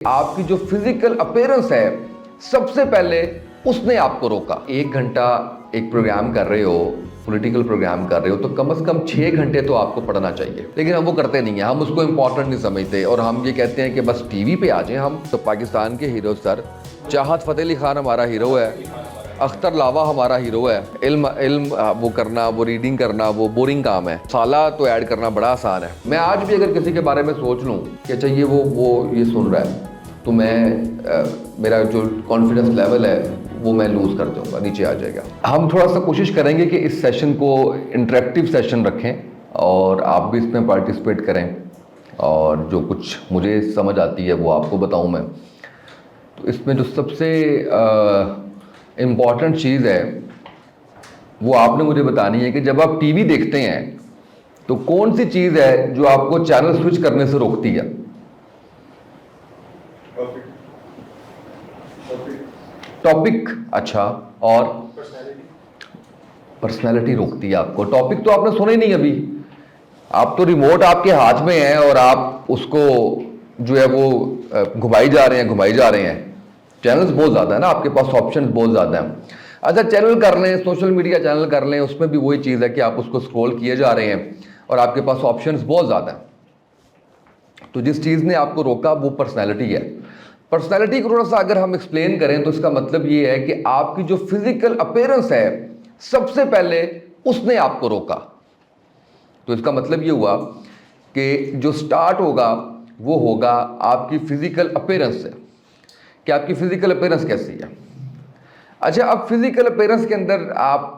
آپ کی جو فزیکل اپیرنس ہے سب سے پہلے اس نے آپ کو روکا. 1 گھنٹہ ایک پروگرام کر رہے ہو, پولیٹیکل پروگرام کر رہے ہو, تو کم از کم 6 گھنٹے تو آپ کو پڑھنا چاہیے. لیکن ہم وہ کرتے نہیں ہیں, ہم اس کو امپورٹنٹ نہیں سمجھتے, اور ہم یہ کہتے ہیں کہ بس ٹی وی پہ آ جائیں. ہم تو پاکستان کے ہیرو سر, چاہت فتح علی خان ہمارا ہیرو ہے, اختر لاوا ہمارا ہیرو ہے. علم وہ کرنا, وہ ریڈنگ کرنا, وہ بورنگ کام ہے. سالہ تو ایڈ کرنا بڑا آسان ہے. میں آج بھی اگر کسی کے بارے میں سوچ لوں کہ اچھا یہ سن رہا ہے, تو میرا جو کانفیڈنس لیول ہے وہ میں لوز کر دوں گا, نیچے آ جائے گا. ہم تھوڑا سا کوشش کریں گے کہ اس سیشن کو انٹریکٹیو سیشن رکھیں, اور آپ بھی اس میں پارٹیسپیٹ کریں, اور جو کچھ مجھے سمجھ آتی ہے وہ آپ کو بتاؤں میں. تو اس میں جو سب سے امپورٹنٹ چیز ہے وہ آپ نے مجھے بتانی ہے کہ جب آپ ٹی وی دیکھتے ہیں تو کون سی چیز ہے جو آپ کو چینل سوئچ کرنے سے روکتی ہے؟ ٹاپک. اچھا, اور پرسنالٹی روکتی ہے آپ کو. ٹاپک تو آپ نے سنا ہی نہیں ابھی, آپ تو ریموٹ آپ کے ہاتھ میں ہے اور آپ اس کو جو ہے وہ گھمائی جا رہے ہیں. چینلز بہت زیادہ ہیں نا آپ کے پاس, آپشنز بہت زیادہ ہیں. اچھا, چینل کر لیں, سوشل میڈیا چینل کر لیں, اس میں بھی وہی چیز ہے کہ آپ اس کو اسکرول کیے جا رہے ہیں اور آپ کے پاس آپشنز بہت زیادہ ہیں. تو جس چیز نے آپ کو روکا وہ پرسنالٹی ہے. پرسنالٹی کو تھوڑا سا اگر ہم ایکسپلین کریں تو اس کا مطلب یہ ہے کہ آپ کی جو فزیکل اپیرنس ہے سب سے پہلے اس نے آپ کو روکا. تو اس کا مطلب یہ ہوا کہ جو سٹارٹ ہوگا وہ ہوگا آپ کی فزیکل اپیرنس سے, کہ آپ کی فزیکل اپیرنس کیسی ہے. اچھا, اب فزیکل اپیرنس کے اندر آپ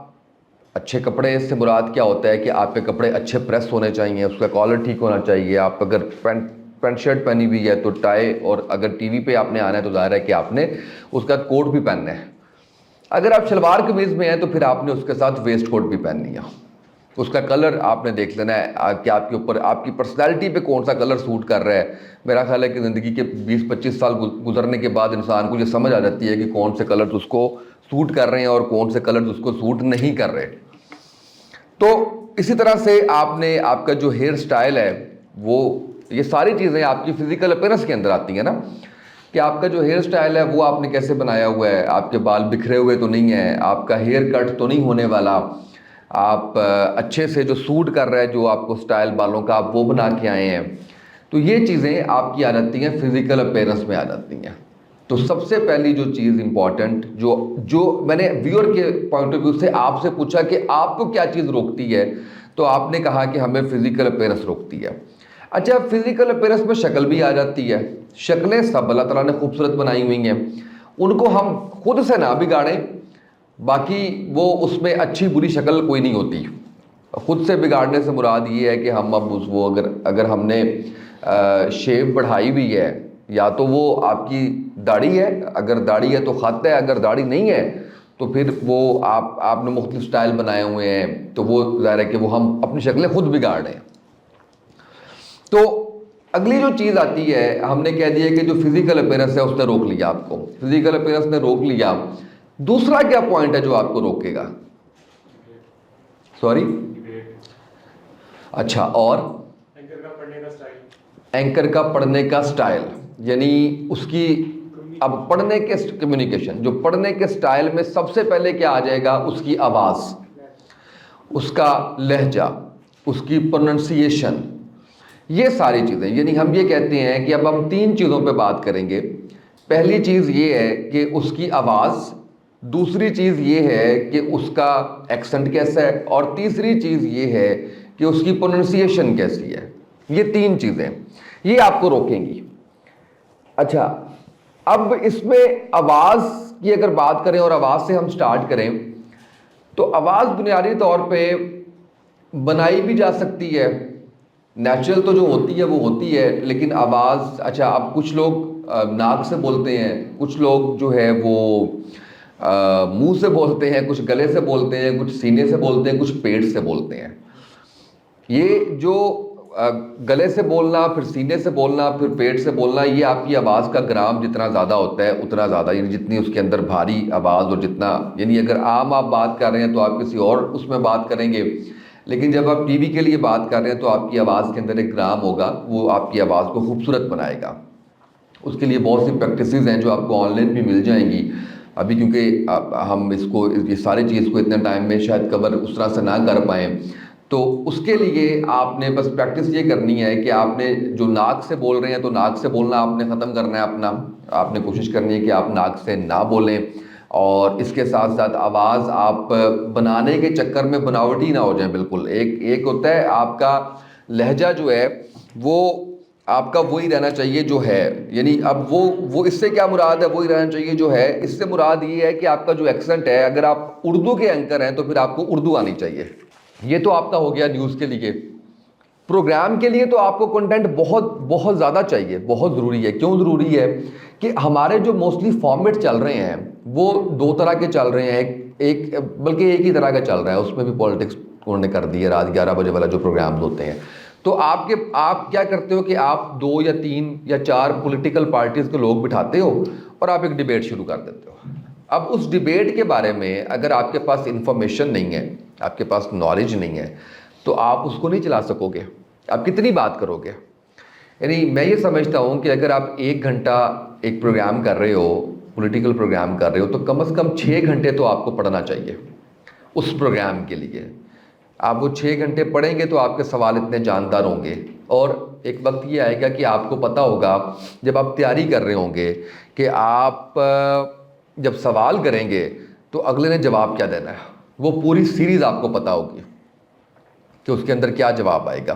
اچھے کپڑے سے مراد کیا ہوتا ہے کہ آپ کے کپڑے اچھے پریس ہونے چاہیے, اس کا کالر ٹھیک ہونا چاہیے. آپ اگر پینٹ شرٹ پہنی ہوئی ہے تو ٹائی, اور اگر ٹی وی پہ آپ نے آنا ہے تو ظاہر ہے کہ آپ نے اس کا کوٹ بھی پہننا ہے. اگر آپ شلوار قمیض میں ہیں تو پھر آپ نے اس کے ساتھ ویسٹ کوٹ بھی پہننی ہے. اس کا کلر آپ نے دیکھ لینا ہے کہ آپ کے اوپر, آپ کی پرسنالٹی پہ کون سا کلر سوٹ کر رہا ہے. میرا خیال ہے کہ زندگی کے 20-25 سال گزرنے کے بعد انسان کو یہ سمجھ آ جاتی ہے کہ کون سے کلرز اس کو سوٹ کر رہے ہیں اور کون سے کلرز اس کو سوٹ نہیں کر رہے. تو اسی طرح سے آپ کا جو ہیئر سٹائل ہے وہ, یہ ساری چیزیں آپ کی فزیکل اپیرنس کے اندر آتی ہیں نا, کہ آپ کا جو ہیئر سٹائل ہے وہ آپ نے کیسے بنایا ہوا ہے. آپ کے بال بکھرے ہوئے تو نہیں ہیں, آپ کا ہیئر کٹ تو نہیں ہونے والا, آپ اچھے سے جو سوٹ کر رہا ہے جو آپ کو سٹائل بالوں کا آپ وہ بنا کے آئے ہیں. تو یہ چیزیں آپ کی آ جاتی ہیں, فزیکل اپیرنس میں آ جاتی ہیں. تو سب سے پہلی جو چیز امپورٹنٹ جو میں نے ویور کے پوائنٹ آف ویو سے آپ سے پوچھا کہ آپ کو کیا چیز روکتی ہے, تو آپ نے کہا کہ ہمیں فزیکل اپیرنس روکتی ہے. اچھا, فزیکل اپیرنس میں شکل بھی آ جاتی ہے. شکلیں سب اللہ تعالیٰ نے خوبصورت بنائی ہوئی ہیں, ان کو ہم خود سے نہ بگاڑیں. باقی وہ اس میں اچھی بری شکل کوئی نہیں ہوتی. خود سے بگاڑنے سے مراد یہ ہے کہ ہم اب وہ اگر ہم نے شیپ بڑھائی ہوئی ہے, یا تو وہ آپ کی داڑھی ہے, اگر داڑھی ہے تو خط ہے, اگر داڑھی نہیں ہے تو پھر وہ آپ نے مختلف سٹائل بنائے ہوئے ہیں, تو وہ ظاہر ہے کہ وہ ہم اپنی شکلیں خود بگاڑ رہے ہیں. تو اگلی جو چیز آتی ہے, ہم نے کہہ دیا کہ جو فزیکل اپیرنس ہے اس نے روک لیا آپ کو, فزیکل اپیرنس نے روک لیا. دوسرا کیا پوائنٹ ہے جو آپ کو روکے گا؟ سوری, اچھا, اور اینکر کا پڑھنے کا سٹائل, یعنی اس کی اب پڑھنے کے کمیونیکیشن, جو پڑھنے کے سٹائل میں سب سے پہلے کیا آ جائے گا؟ اس کی آواز, اس کا لہجہ, اس کی پروننسیشن, یہ ساری چیزیں. یعنی ہم یہ کہتے ہیں کہ اب ہم 3 چیزوں پہ بات کریں گے. پہلی چیز یہ ہے کہ اس کی آواز, دوسری چیز یہ ہے کہ اس کا ایکسنٹ کیسا ہے, اور تیسری چیز یہ ہے کہ اس کی پروننسیشن کیسی ہے. یہ 3 چیزیں یہ آپ کو روکیں گی. اچھا, اب اس میں آواز کی اگر بات کریں اور آواز سے ہم سٹارٹ کریں, تو آواز بنیادی طور پہ بنائی بھی جا سکتی ہے. نیچرل تو جو ہوتی ہے وہ ہوتی ہے, لیکن آواز, اچھا, اب کچھ لوگ ناک سے بولتے ہیں, کچھ لوگ جو ہے وہ منہ سے بولتے ہیں, کچھ گلے سے بولتے ہیں, کچھ سینے سے بولتے ہیں, کچھ پیٹ سے بولتے ہیں. یہ جو گلے سے بولنا, پھر سینے سے بولنا, پھر پیٹ سے بولنا, یہ آپ کی آواز کا گرام جتنا زیادہ ہوتا ہے اتنا زیادہ, یعنی جتنی اس کے اندر بھاری آواز, اور جتنا, یعنی اگر عام آپ بات کر رہے ہیں تو آپ کسی اور اس میں بات کریں گے, لیکن جب آپ ٹی وی کے لیے بات کر رہے ہیں تو آپ کی آواز کے اندر ایک گرام ہوگا, وہ آپ کی آواز کو خوبصورت بنائے گا. اس کے لیے بہت سی پریکٹسز ہیں جو آپ کو آن لائن بھی مل جائیں گی ابھی، کیونکہ ہم اس کو یہ ساری چیز کو اتنے ٹائم میں شاید کور اس طرح سے نہ کر پائیں. تو اس کے لیے آپ نے بس پریکٹس یہ کرنی ہے کہ آپ نے جو ناک سے بول رہے ہیں تو ناک سے بولنا آپ نے ختم کرنا ہے اپنا. آپ نے کوشش کرنی ہے کہ آپ ناک سے نہ بولیں، اور اس کے ساتھ ساتھ آواز آپ بنانے کے چکر میں بناوٹی نہ ہو جائیں بالکل. ایک ہوتا ہے آپ کا لہجہ جو ہے وہ آپ کا وہی رہنا چاہیے جو ہے، یعنی اب وہ اس سے کیا مراد ہے وہی رہنا چاہیے جو ہے. اس سے مراد یہ ہے کہ آپ کا جو ایکسنٹ ہے، اگر آپ اردو کے اینکر ہیں تو پھر آپ کو اردو آنی چاہیے. یہ تو آپ کا ہو گیا نیوز کے لیے. پروگرام کے لیے تو آپ کو کنٹینٹ بہت بہت زیادہ چاہیے، بہت ضروری ہے. کیوں ضروری ہے؟ کہ ہمارے جو موسٹلی فارمیٹ چل رہے ہیں وہ دو طرح کے چل رہے ہیں. ایک بلکہ ایک ہی طرح کا چل رہا ہے، اس میں بھی پالیٹکس انہوں نے کر دی ہے. رات 11 بجے والا جو پروگرامز ہوتے ہیں، تو آپ کیا کرتے ہو کہ آپ 2 یا 3 یا 4 پولیٹیکل پارٹیز کے لوگ بٹھاتے ہو اور آپ ایک ڈیبیٹ شروع کر دیتے ہو. اب اس ڈیبیٹ کے بارے میں اگر آپ کے پاس انفارمیشن نہیں ہے، آپ کے پاس نالج نہیں ہے، تو آپ اس کو نہیں چلا سکو گے. آپ کتنی بات کرو گے؟ یعنی میں یہ سمجھتا ہوں کہ اگر آپ 1 گھنٹہ ایک پروگرام کر رہے ہو، پولیٹیکل پروگرام کر رہے ہو، تو کم از کم 6 گھنٹے تو آپ کو پڑھنا چاہیے اس پروگرام کے لیے. آپ وہ 6 گھنٹے پڑھیں گے تو آپ کے سوال اتنے جاندار ہوں گے. اور ایک وقت یہ آئے گا کہ آپ کو پتہ ہوگا جب آپ تیاری کر رہے ہوں گے کہ آپ جب سوال کریں گے تو اگلے نے جواب کیا دینا ہے. وہ پوری سیریز آپ کو پتہ ہوگی کہ اس کے اندر کیا جواب آئے گا.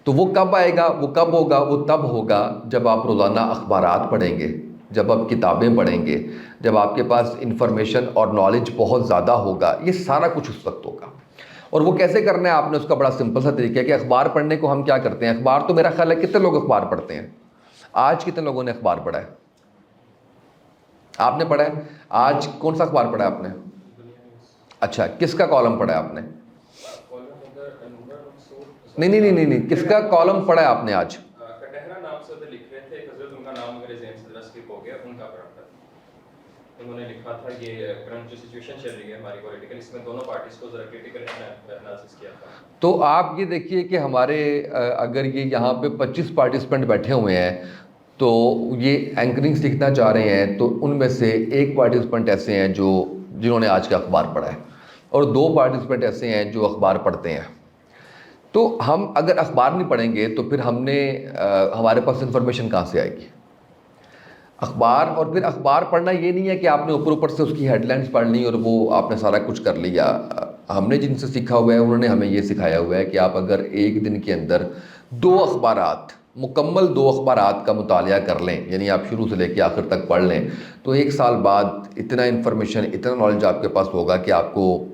تو وہ کب آئے گا، وہ کب ہوگا؟ وہ تب ہوگا جب آپ روزانہ اخبارات پڑھیں گے، جب آپ کتابیں پڑھیں گے، جب آپ کے پاس انفارمیشن اور نالج بہت زیادہ ہوگا. یہ سارا کچھ اس وقت ہوگا. اور وہ کیسے کرنا ہے آپ نے اس کا بڑا سمپل سا طریقہ ہے کہ اخبار پڑھنے کو ہم کیا کرتے ہیں. اخبار تو میرا خیال ہے کتنے لوگ اخبار پڑھتے ہیں؟ آج کتنے لوگوں نے اخبار پڑھا ہے؟ آپ نے پڑھا ہے؟ آج کون سا اخبار پڑھا ہے آپ نے؟ اچھا، کس کا کالم پڑھا ہے آپ نے؟ نہیں، کس کا کالم پڑھا ہے آپ نے آج؟ کٹہرا نام سے لکھ رہے تھے حضرت، ان کا نام میرے ذہن سے اسکپ ہو گیا، ان کا پڑھا تھا. انہوں نے لکھا تھا یہ کرنٹ جو سچویشن چل رہی ہے ہماری پولیٹیکل، اس میں دونوں پارٹیز کو ذرا کرٹیکل انالیسس کیا تھا. تو آپ یہ دیکھیے کہ ہمارے اگر یہ یہاں پہ 25 پارٹیسپینٹ بیٹھے ہوئے ہیں تو یہ اینکرنگ سیکھنا چاہ رہے ہیں، تو ان میں سے ایک پارٹیسپینٹ ایسے ہیں جنہوں نے آج کا اخبار پڑھا ہے، اور 2 پارٹیسپینٹ ایسے ہیں جو اخبار پڑھتے ہیں. تو ہم اگر اخبار نہیں پڑھیں گے تو پھر ہمارے پاس انفارمیشن کہاں سے آئے گی؟ اخبار. اور پھر اخبار پڑھنا یہ نہیں ہے کہ آپ نے اوپر سے اس کی ہیڈ لائنز پڑھ لی اور وہ آپ نے سارا کچھ کر لیا. ہم نے جن سے سیکھا ہوا ہے انہوں نے ہمیں یہ سکھایا ہوا ہے کہ آپ اگر ایک دن کے اندر 2 اخبارات، مکمل 2 اخبارات کا مطالعہ کر لیں، یعنی آپ شروع سے لے کے آخر تک پڑھ لیں، تو 1 سال بعد اتنا انفارمیشن، اتنا نالج آپ کے پاس ہوگا کہ آپ کو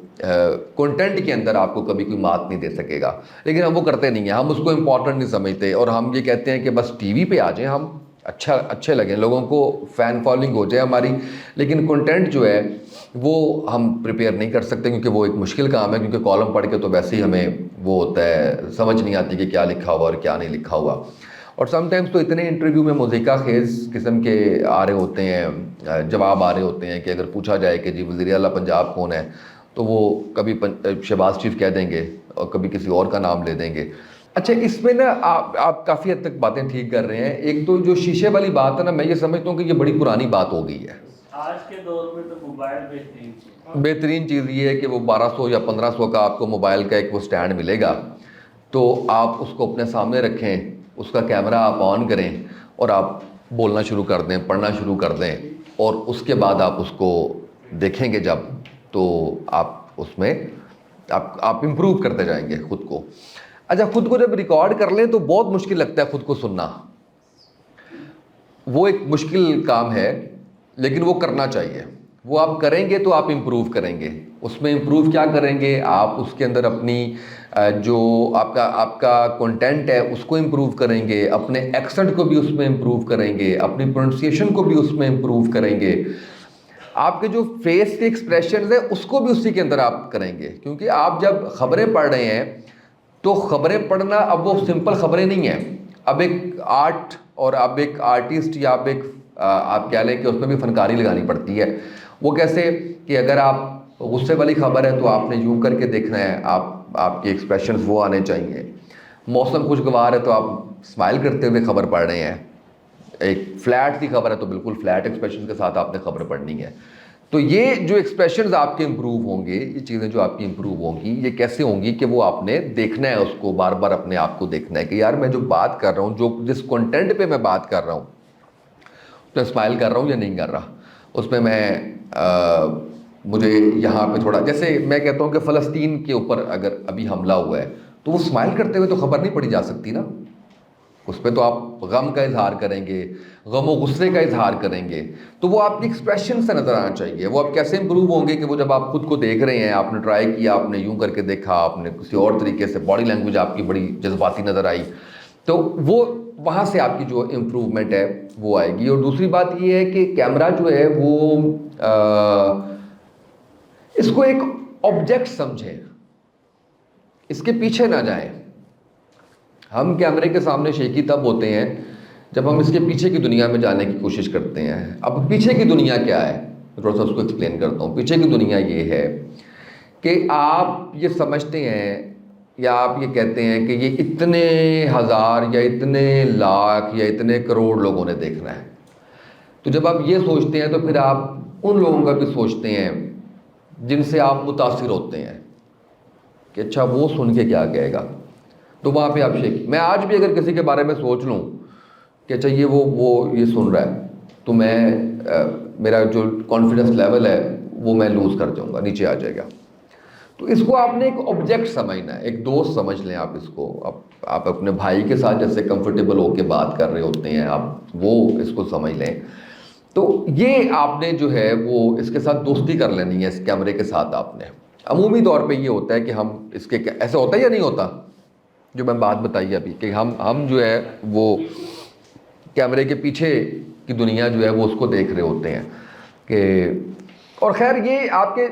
کنٹینٹ کے اندر آپ کو کبھی کوئی مات نہیں دے سکے گا. لیکن ہم وہ کرتے نہیں ہیں، ہم اس کو امپورٹنٹ نہیں سمجھتے، اور ہم یہ کہتے ہیں کہ بس ٹی وی پہ آ جائیں، ہم اچھے لگیں، لوگوں کو فین فالوئنگ ہو جائے ہماری. لیکن کنٹینٹ جو ہے وہ ہم پریپیئر نہیں کر سکتے، کیونکہ وہ ایک مشکل کام ہے. کیونکہ کالم پڑھ کے تو ویسے ہی ہمیں وہ ہوتا ہے، سمجھ نہیں آتی کہ کیا لکھا ہوا اور کیا نہیں لکھا ہوا. اور سم ٹائمز تو اتنے انٹرویو میں موزیقہ خیز قسم کے آ رہے ہوتے ہیں، جواب آ رہے ہوتے ہیں کہ اگر پوچھا جائے کہ جی وزیر اعلیٰ پنجاب کون ہے، تو وہ کبھی شہباز شریف کہہ دیں گے اور کبھی کسی اور کا نام لے دیں گے. اچھا، اس میں نا آپ کافی حد تک باتیں ٹھیک کر رہے ہیں. ایک تو جو شیشے والی بات ہے نا، میں یہ سمجھتا ہوں کہ یہ بڑی پرانی بات ہو گئی ہے. آج کے دور میں تو موبائل بہترین چیز یہ ہے کہ وہ 1200 یا 1500 کا آپ کو موبائل کا ایک وہ سٹینڈ ملے گا، تو آپ اس کو اپنے سامنے رکھیں، اس کا کیمرہ آپ آن کریں اور آپ بولنا شروع کر دیں، پڑھنا شروع کر دیں، اور اس کے بعد آپ اس کو دیکھیں گے جب، تو آپ اس میں آپ امپروو کرتے جائیں گے خود کو. اچھا، خود کو جب ریکارڈ کر لیں تو بہت مشکل لگتا ہے خود کو سننا. وہ ایک مشکل کام ہے، لیکن وہ کرنا چاہیے. وہ آپ کریں گے تو آپ امپروو کریں گے. اس میں امپروو کیا کریں گے؟ آپ اس کے اندر اپنی جو آپ کا کنٹینٹ ہے اس کو امپروو کریں گے، اپنے ایکسنٹ کو بھی اس میں امپروو کریں گے، اپنی پروننسیشن کو بھی اس میں امپروو کریں گے، آپ کے جو فیس کے ایکسپریشنز ہیں اس کو بھی اسی کے اندر آپ کریں گے. کیونکہ آپ جب خبریں پڑھ رہے ہیں تو خبریں پڑھنا اب وہ سمپل خبریں نہیں ہیں، اب ایک آرٹ، اور اب ایک آرٹسٹ یا آپ کہہ لیں کہ اس میں بھی فنکاری لگانی پڑتی ہے. وہ کیسے کہ اگر آپ غصے والی خبر ہے تو آپ نے یوں کر کے دیکھنا ہے، آپ کے ایکسپریشنز وہ آنے چاہیے. موسم خوشگوار ہے تو آپ اسمائل کرتے ہوئے خبر پڑھ رہے ہیں. ایک فلیٹ سی خبر ہے تو بالکل فلیٹ ایکسپریشن کے ساتھ آپ نے خبر پڑھنی ہے. تو یہ جو ایکسپریشنز آپ کے امپروو ہوں گے, یہ چیزیں جو آپ کی امپروو ہوں گی, یہ کیسے ہوں گی کہ وہ آپ نے دیکھنا ہے, اس کو بار بار اپنے آپ کو دیکھنا ہے کہ یار میں جو بات کر رہا ہوں, جو جس کنٹینٹ پہ میں بات کر رہا ہوں, تو اسمائل کر رہا ہوں یا نہیں کر رہا. اس میں مجھے یہاں پہ تھوڑا, جیسے میں کہتا ہوں کہ فلسطین کے اوپر اگر ابھی حملہ ہوا ہے تو وہ اسمائل کرتے ہوئے تو خبر نہیں پڑھی جا سکتی نا. اس پہ تو آپ غم کا اظہار کریں گے, غم و غصے کا اظہار کریں گے, تو وہ آپ کی ایکسپریشن سے نظر آنا چاہیے. وہ آپ کیسے امپروو ہوں گے کہ وہ جب آپ خود کو دیکھ رہے ہیں, آپ نے ٹرائی کیا, آپ نے یوں کر کے دیکھا, آپ نے کسی اور طریقے سے, باڈی لینگویج آپ کی بڑی جذباتی نظر آئی, تو وہ وہاں سے آپ کی جو امپروومنٹ ہے وہ آئے گی. اور دوسری بات یہ ہے کہ کیمرہ جو ہے وہ اس کو ایک آبجیکٹ سمجھیں, اس کے پیچھے نہ جائیں. ہم کیمرے کے سامنے شیکی تب ہوتے ہیں جب ہم اس کے پیچھے کی دنیا میں جانے کی کوشش کرتے ہیں. اب پیچھے کی دنیا کیا ہے, تھوڑا سا اس کو ایکسپلین کرتا ہوں. پیچھے کی دنیا یہ ہے کہ آپ یہ سمجھتے ہیں یا آپ یہ کہتے ہیں کہ یہ اتنے ہزار یا اتنے لاکھ یا اتنے کروڑ لوگوں نے دیکھنا ہے. تو جب آپ یہ سوچتے ہیں تو پھر آپ ان لوگوں کا بھی سوچتے ہیں جن سے آپ متاثر ہوتے ہیں کہ اچھا وہ سن کے کیا کہے گا. تو وہاں پہ آپ میں آج بھی اگر کسی کے بارے میں سوچ لوں کہ اچھا یہ وہ یہ سن رہا ہے, تو میں میرا جو کانفیڈنس لیول ہے وہ میں لوز کر جاؤں گا, نیچے آ جائے گا. تو اس کو آپ نے ایک آبجیکٹ سمجھنا ہے, ایک دوست سمجھ لیں آپ اس کو. آپ اپنے بھائی کے ساتھ جیسے کمفرٹیبل ہو کے بات کر رہے ہوتے ہیں, آپ وہ اس کو سمجھ لیں. تو یہ آپ نے جو ہے وہ اس کے ساتھ دوستی کر لینی ہے, اس کیمرے کے ساتھ آپ نے. عمومی طور پہ یہ ہوتا ہے کہ ہم اس کے ایسا ہوتا ہے یا نہیں ہوتا, جو میں بات بتائی ابھی, کہ ہم جو ہے وہ کیمرے کے پیچھے کی دنیا جو ہے وہ اس کو دیکھ رہے ہوتے ہیں کہ. اور خیر یہ آپ کے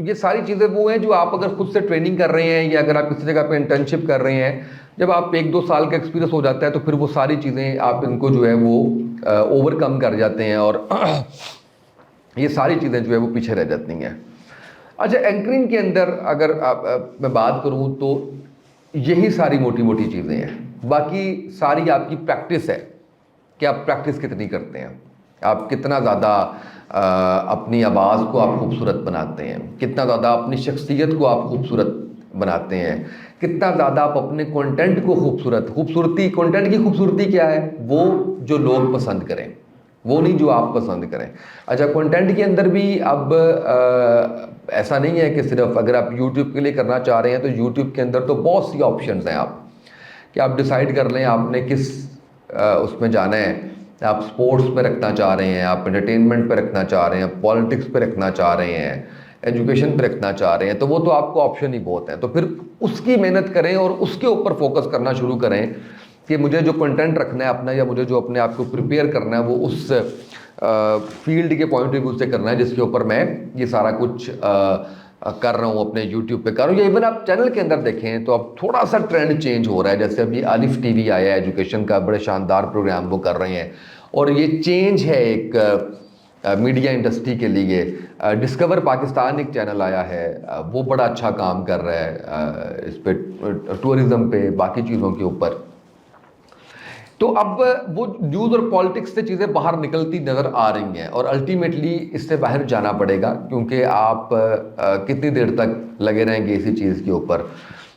یہ ساری چیزیں وہ ہیں جو آپ اگر خود سے ٹریننگ کر رہے ہیں یا اگر آپ کسی جگہ پہ انٹرنشپ کر رہے ہیں, جب آپ 1-2 سال کا ایکسپیرینس ہو جاتا ہے تو پھر وہ ساری چیزیں آپ ان کو جو ہے وہ اوور کم کر جاتے ہیں اور یہ ساری چیزیں جو ہے وہ پیچھے رہ جاتی ہیں. اچھا, اینکرنگ کے اندر اگر میں بات کروں تو یہی ساری موٹی موٹی چیزیں ہیں. باقی ساری آپ کی پریکٹس ہے کہ آپ پریکٹس کتنی کرتے ہیں, آپ کتنا زیادہ اپنی آواز کو آپ خوبصورت بناتے ہیں, کتنا زیادہ اپنی شخصیت کو آپ خوبصورت بناتے ہیں, کتنا زیادہ آپ اپنے کنٹینٹ کو خوبصورتی کنٹینٹ کی خوبصورتی کیا ہے, وہ جو لوگ پسند کریں, وہ نہیں جو آپ پسند کریں. اچھا, کنٹینٹ کے اندر بھی اب ایسا نہیں ہے کہ صرف اگر آپ یوٹیوب کے لیے کرنا چاہ رہے ہیں تو یوٹیوب کے اندر تو بہت سی آپشنز ہیں, آپ کہ آپ ڈیسائیڈ کر لیں آپ نے کس اس میں جانا ہے. آپ سپورٹس پہ رکھنا چاہ رہے ہیں, آپ انٹرٹینمنٹ پہ رکھنا چاہ رہے ہیں, پالیٹکس پہ رکھنا چاہ رہے ہیں, ایجوکیشن پہ رکھنا چاہ رہے ہیں, تو وہ تو آپ کو آپشن ہی بہت ہیں. تو پھر اس کی محنت کریں اور اس کے اوپر فوکس کرنا شروع کریں کہ مجھے جو کنٹینٹ رکھنا ہے اپنا, یا مجھے جو اپنے آپ کو پریپیئر کرنا ہے وہ اس فیلڈ کے پوائنٹ آف ویو سے کرنا ہے جس کے اوپر میں یہ سارا کچھ کر رہا ہوں, اپنے یوٹیوب پہ کر رہا ہوں. یا ایون آپ چینل کے اندر دیکھیں تو اب تھوڑا سا ٹرینڈ چینج ہو رہا ہے. جیسے ابھی الف ٹی وی آیا ہے ایجوکیشن کا, بڑے شاندار پروگرام وہ کر رہے ہیں, اور یہ چینج ہے ایک میڈیا انڈسٹری کے لیے. ڈسکور پاکستان ایک چینل آیا ہے, وہ بڑا اچھا کام کر رہا ہے اس پہ, ٹورزم پہ, باقی چیزوں کے اوپر. تو اب وہ نیوز اور پالیٹکس سے چیزیں باہر نکلتی نظر آ رہی ہیں, اور الٹیمیٹلی اس سے باہر جانا پڑے گا, کیونکہ آپ کتنی دیر تک لگے رہیں گے اسی چیز کے اوپر.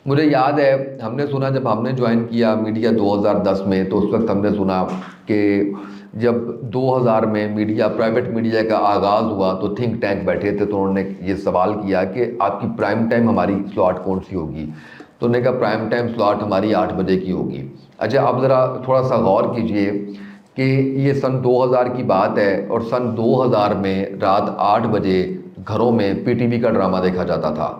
مجھے یاد ہے ہم نے سنا جب ہم نے جوائن کیا میڈیا 2010 میں, تو اس وقت ہم نے سنا کہ جب 2000 میں میڈیا پرائیویٹ میڈیا کا آغاز ہوا تو تھنک ٹینک بیٹھے تھے, تو انہوں نے یہ سوال کیا کہ آپ کی پرائم ٹائم ہماری سلاٹ کون سی ہوگی. تو انہوں نے کہا پرائم ٹائم سلاٹ ہماری 8 بجے کی ہوگی. اچھا, آپ ذرا تھوڑا سا غور کیجئے کہ یہ سن 2000 کی بات ہے, اور سن 2000 میں رات 8 بجے گھروں میں پی ٹی وی کا ڈرامہ دیکھا جاتا تھا.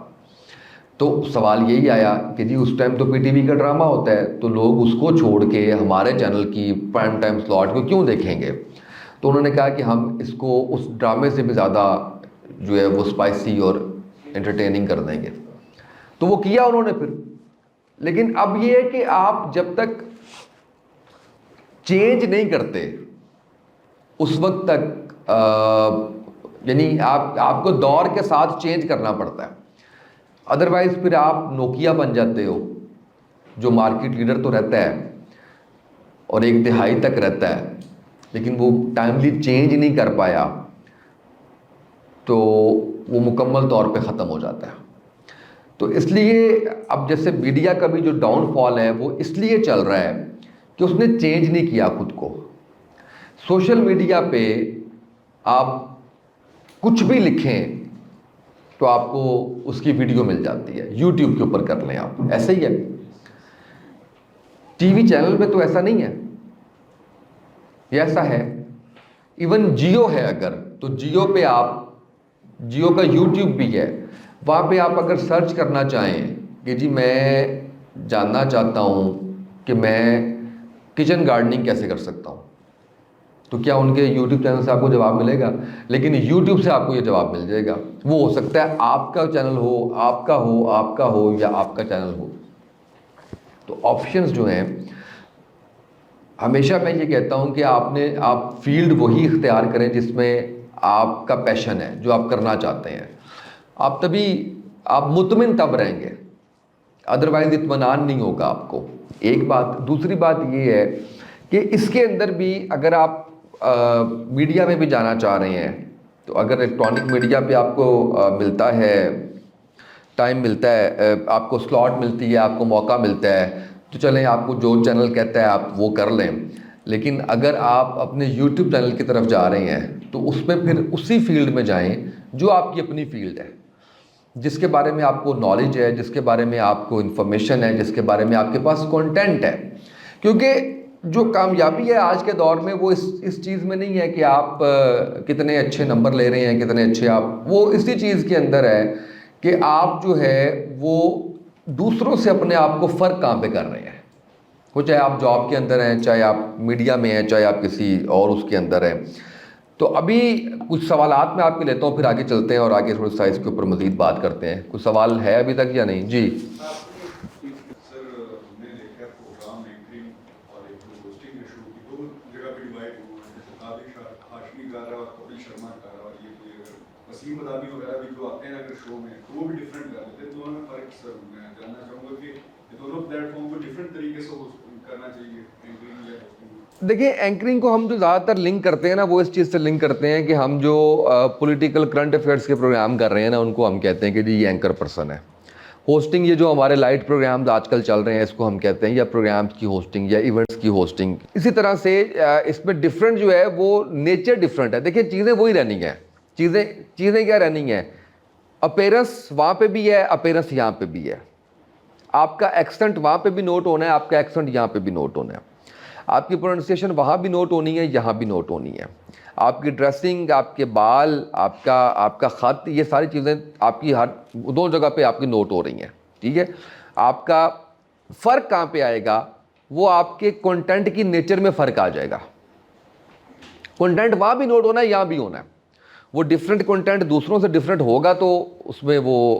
تو سوال یہی آیا کہ جی اس ٹائم تو پی ٹی وی کا ڈرامہ ہوتا ہے, تو لوگ اس کو چھوڑ کے ہمارے چینل کی پرائم ٹائم سلاٹ کو کیوں دیکھیں گے. تو انہوں نے کہا کہ ہم اس کو اس ڈرامے سے بھی زیادہ جو ہے وہ اسپائسی اور انٹرٹیننگ کر دیں گے. تو وہ کیا انہوں نے پھر. لیکن اب یہ ہے کہ آپ جب تک چینج نہیں کرتے اس وقت تک یعنی آپ کو دور کے ساتھ چینج کرنا پڑتا ہے. ادروائز پھر آپ نوکیا بن جاتے ہو, جو مارکیٹ لیڈر تو رہتا ہے اور ایک دہائی تک رہتا ہے, لیکن وہ ٹائملی چینج نہیں کر پایا تو وہ مکمل طور پہ ختم ہو جاتا ہے. تو اس لیے اب جیسے میڈیا کا بھی جو ڈاؤن فال ہے وہ اس لیے چل رہا ہے کہ اس نے چینج نہیں کیا خود کو. سوشل میڈیا پہ آپ کچھ بھی لکھیں تو آپ کو اس کی ویڈیو مل جاتی ہے. یوٹیوب کے اوپر کر لیں آپ, ایسا ہی ہے. ٹی وی چینل پہ تو ایسا نہیں ہے, یہ ایسا ہے. ایون جیو ہے اگر, تو جیو پہ آپ, جیو کا یوٹیوب بھی ہے, وہاں پہ آپ اگر سرچ کرنا چاہیں کہ جی میں جاننا چاہتا ہوں کہ میں کچن گارڈننگ کیسے کر سکتا ہوں, تو کیا ان کے یوٹیوب چینل سے آپ کو جواب ملے گا؟ لیکن یوٹیوب سے آپ کو یہ جواب مل جائے گا. وہ ہو سکتا ہے آپ کا چینل ہو, آپ کا ہو, آپ کا ہو, یا آپ کا چینل ہو. تو آپشنز جو ہیں, ہمیشہ میں یہ کہتا ہوں کہ آپ فیلڈ وہی اختیار کریں جس میں آپ کا پیشن ہے, جو آپ کرنا چاہتے ہیں. آپ مطمئن تب رہیں گے, ادروائز اطمینان نہیں ہوگا آپ کو. ایک بات. دوسری بات یہ ہے کہ اس کے اندر بھی اگر آپ میڈیا میں بھی جانا چاہ رہے ہیں, تو اگر الیکٹرانک میڈیا پہ آپ کو ملتا ہے, ٹائم ملتا ہے, آپ کو سلاٹ ملتی ہے, آپ کو موقع ملتا ہے, تو چلیں آپ کو جو چینل کہتا ہے آپ وہ کر لیں. لیکن اگر آپ اپنے یوٹیوب چینل کی طرف جا رہے ہیں تو اس میں پھر اسی فیلڈ میں جائیں جو آپ کی اپنی فیلڈ ہے, جس کے بارے میں آپ کو نالج ہے, جس کے بارے میں آپ کو انفارمیشن ہے, جس کے بارے میں آپ کے پاس کنٹینٹ ہے. کیونکہ جو کامیابی ہے آج کے دور میں وہ اس چیز میں نہیں ہے کہ آپ کتنے اچھے نمبر لے رہے ہیں, کتنے اچھے آپ, وہ اسی چیز کے اندر ہے کہ آپ جو ہے وہ دوسروں سے اپنے آپ کو فرق کہاں پہ کر رہے ہیں. وہ چاہے آپ جاب کے اندر ہیں, چاہے آپ میڈیا میں ہیں, چاہے آپ کسی اور اس کے اندر ہیں. تو ابھی کچھ سوالات میں آپ کے لیتا ہوں, پھر آگے چلتے ہیں اور آگے تھوڑا سا اس کے اوپر مزید بات کرتے ہیں. کچھ سوال ہے ابھی تک یا نہیں؟ جی. سر ہم نے دیکھا پروگرام اینکرنگ اور ایک ہوسٹنگ کے شو کی دو جگہ پہ ڈیوائڈ ہوئے ہیں, جیسے قادر ہاشمی کر رہا اور کپل شرما کر رہا, اور یہ کوئی اگر وسیم ادابی وغیرہ بھی جو آتے ہیں اگر شو میں تو وہ بھی ڈفرینٹ کر لیتے ہیں. دونوں میں فرق سر میں جاننا چاہوں گا کہ یہ دونوں پلیٹ فارم کو ڈفرینٹ طریقے سے کرنا چاہیے اینکرنگ یا ہوسٹنگ. دیکھیں, اینکرنگ کو ہم جو زیادہ تر لنک کرتے ہیں نا, وہ اس چیز سے لنک کرتے ہیں کہ ہم جو پولیٹیکل کرنٹ افیئرس کے پروگرام کر رہے ہیں نا, ان کو ہم کہتے ہیں کہ جی یہ اینکر پرسن ہے. ہوسٹنگ, یہ جو ہمارے لائٹ پروگرامز آج کل چل رہے ہیں, اس کو ہم کہتے ہیں یا پروگرامز کی ہوسٹنگ یا ایونٹس کی ہوسٹنگ. اسی طرح سے اس میں ڈفرینٹ جو ہے وہ نیچر ڈفرینٹ ہے. دیکھیں چیزیں وہی رہنی ہیں, چیزیں کیا رہنی ہیں, اپیرنس وہاں پہ بھی ہے, اپیرنس یہاں پہ بھی ہے. آپ کا ایکسنٹ وہاں پہ بھی نوٹ ہونا ہے, آپ کا ایکسنٹ یہاں پہ بھی نوٹ ہونا ہے. آپ کی پروننسیشن وہاں بھی نوٹ ہونی ہے, یہاں بھی نوٹ ہونی ہے. آپ کی ڈریسنگ, آپ کے بال, آپ کا خط, یہ ساری چیزیں آپ کی ہر دو جگہ پہ آپ کی نوٹ ہو رہی ہیں. ٹھیک ہے. آپ کا فرق کہاں پہ آئے گا, وہ آپ کے کنٹینٹ کی نیچر میں فرق آ جائے گا. کنٹینٹ وہاں بھی نوٹ ہونا ہے, یہاں بھی ہونا ہے. وہ ڈفرینٹ کنٹینٹ دوسروں سے ڈفرینٹ ہوگا تو اس میں وہ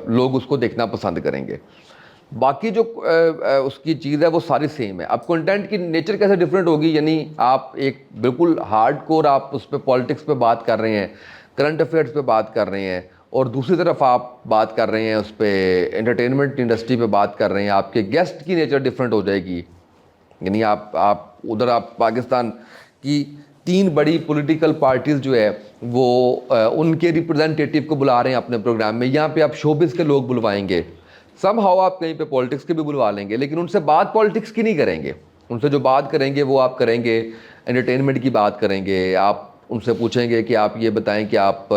لوگ اس کو دیکھنا پسند کریں گے. باقی جو اس کی چیز ہے وہ ساری سیم ہے. اب کنٹینٹ کی نیچر کیسے ڈفرینٹ ہوگی, یعنی آپ ایک بالکل ہارڈ کور آپ اس پہ پالیٹکس پہ بات کر رہے ہیں, کرنٹ افیئرس پہ بات کر رہے ہیں, اور دوسری طرف آپ بات کر رہے ہیں اس پہ انٹرٹینمنٹ انڈسٹری پہ بات کر رہے ہیں, آپ کے گیسٹ کی نیچر ڈفرینٹ ہو جائے گی. یعنی آپ ادھر آپ پاکستان کی 3 بڑی پولیٹیکل پارٹیز جو ہے وہ ان کے ریپرزنٹیٹیو کو بلا رہے ہیں اپنے پروگرام میں. یہاں پہ آپ شوبز کے لوگ بلوائیں گے, سم ہاؤ آپ کہیں پہ پالیٹکس کے بھی بلوا لیں گے, لیکن ان سے بات پالیٹکس کی نہیں کریں گے. ان سے جو بات کریں گے وہ آپ کریں گے انٹرٹینمنٹ کی بات کریں گے. آپ ان سے پوچھیں گے کہ آپ یہ بتائیں کہ آپ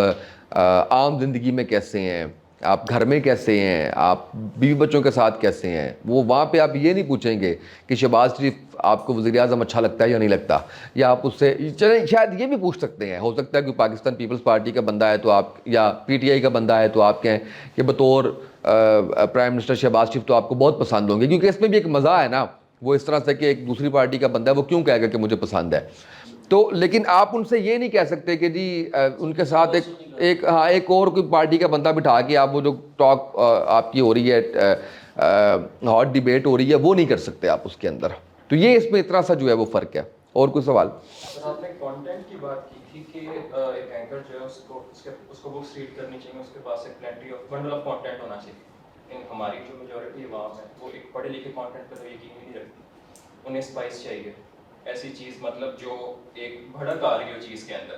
عام زندگی میں کیسے ہیں, آپ گھر میں کیسے ہیں, آپ بیوی بچوں کے ساتھ کیسے ہیں. وہ وہاں پہ آپ یہ نہیں پوچھیں گے کہ شہباز شریف آپ کو وزیر اعظم اچھا لگتا ہے یا نہیں لگتا, یا آپ اس سے چلیں شاید یہ بھی پوچھ سکتے ہیں. ہو سکتا ہے کہ پاکستان پیپلز پارٹی کا بندہ ہے تو آپ, یا پی ٹی آئی کا بندہ ہے تو آپ کہیں کہ بطور پرائم منسٹر شہباز شریف تو آپ کو بہت پسند ہوں گے, کیونکہ اس میں بھی ایک مزہ ہے نا. وہ اس طرح سے کہ ایک دوسری پارٹی کا بندہ ہے, وہ کیوں کہے گا کہ مجھے پسند ہے. تو لیکن آپ ان سے یہ نہیں کہہ سکتے کہ جی ان کے ساتھ ایک اور کوئی پارٹی کا بندہ بٹھا کے آپ وہ جو ٹاک آپ کی ہو رہی ہے, ہاٹ ڈیبیٹ ہو رہی ہے, وہ نہیں کر سکتے آپ اس کے اندر. تو یہ اس میں اتنا سا جو ہے وہ فرق ہے. اور کوئی سوال؟ آپ نے کانٹینٹ کی بات کی تھی کہ ایک اینکر جو ہے اس کو بکس ریڈ کرنی چاہیے, اس کے پاس ایک plenty of bundle of content ہونا چاہیے. لیکن ہماری جو میجورٹی عوام ہے وہ ایک پڑھے لکھے کانٹینٹ پہ تو یقین ہی نہیں رکھتی, انہیں اسپائس چاہیے. ایسی چیز مطلب جو ایک بھڑک آ رہی ہو چیز کے اندر,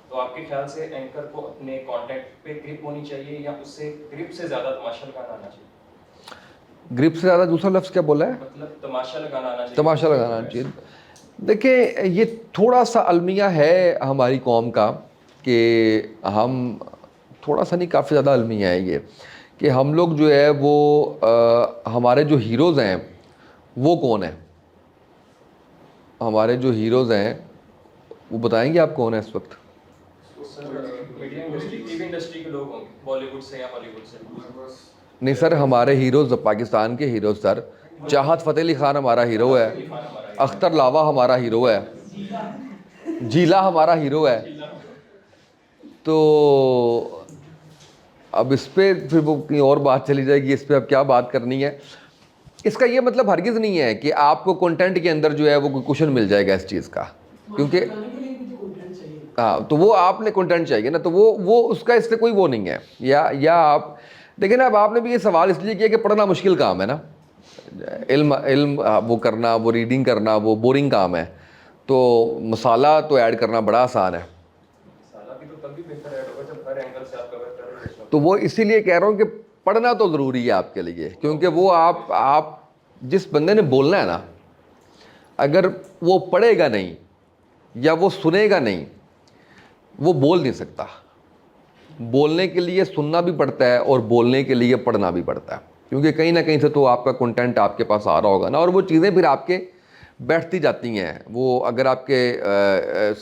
تو آپ کے خیال سے اینکر کو اپنے کانٹینٹ پہ گرپ ہونی چاہیے یا اس سے گرپ سے زیادہ تماشا لگانا آنا چاہیے؟ گرپ سے زیادہ دوسرا لفظ کیا بولا ہے؟ مطلب تماشا لگانا آنا چاہیے. تماشا لگانا چاہیے. دیکھیں یہ تھوڑا سا المیہ ہے ہماری قوم کا کہ ہم تھوڑا سا نہیں کافی زیادہ المیہ ہے یہ کہ ہم لوگ جو ہے وہ ہمارے جو ہیروز ہیں وہ کون ہیں. ہمارے جو ہیروز ہیں وہ بتائیں گے آپ کون ہیں اس وقت؟ Media industry, T V industry کے لوگ ہوں گے, بالی ووڈ سے یا ہالی ووڈ سے. نہیں سر, ہمارے ہیروز پاکستان کے ہیروز سر, چاہت فتح علی خان ہمارا ہیرو ہے, اختر لاوا ہمارا ہیرو ہے, جیلا ہمارا ہیرو ہے. تو اب اس پہ پھر وہ کہیں اور بات چلی جائے گی, اس پہ اب کیا بات کرنی ہے. اس کا یہ مطلب ہرگز نہیں ہے کہ آپ کو کنٹینٹ کے اندر جو ہے وہ کوئی کوشچن مل جائے گا اس چیز کا, کیونکہ ہاں تو وہ آپ نے کنٹینٹ چاہیے نا, تو وہ اس کا اس سے کوئی وہ نہیں ہے. یا آپ دیکھیں نا, اب آپ نے بھی یہ سوال اس لیے کیا کہ پڑھنا مشکل کام ہے نا, علم وہ کرنا, وہ ریڈنگ کرنا وہ بورنگ کام ہے, تو مسالہ تو ایڈ کرنا بڑا آسان ہے. تو وہ اسی لیے کہہ رہا ہوں کہ پڑھنا تو ضروری ہے آپ کے لیے, کیونکہ وہ آپ جس بندے نے بولنا ہے نا, اگر وہ پڑھے گا نہیں یا وہ سنے گا نہیں, وہ بول نہیں سکتا. بولنے کے لیے سننا بھی پڑتا ہے اور بولنے کے لیے پڑھنا بھی پڑتا ہے, کیونکہ کہیں نہ کہیں سے تو آپ کا کنٹینٹ آپ کے پاس آ رہا ہوگا نا, اور وہ چیزیں پھر آپ کے بیٹھتی جاتی ہیں. وہ اگر آپ کے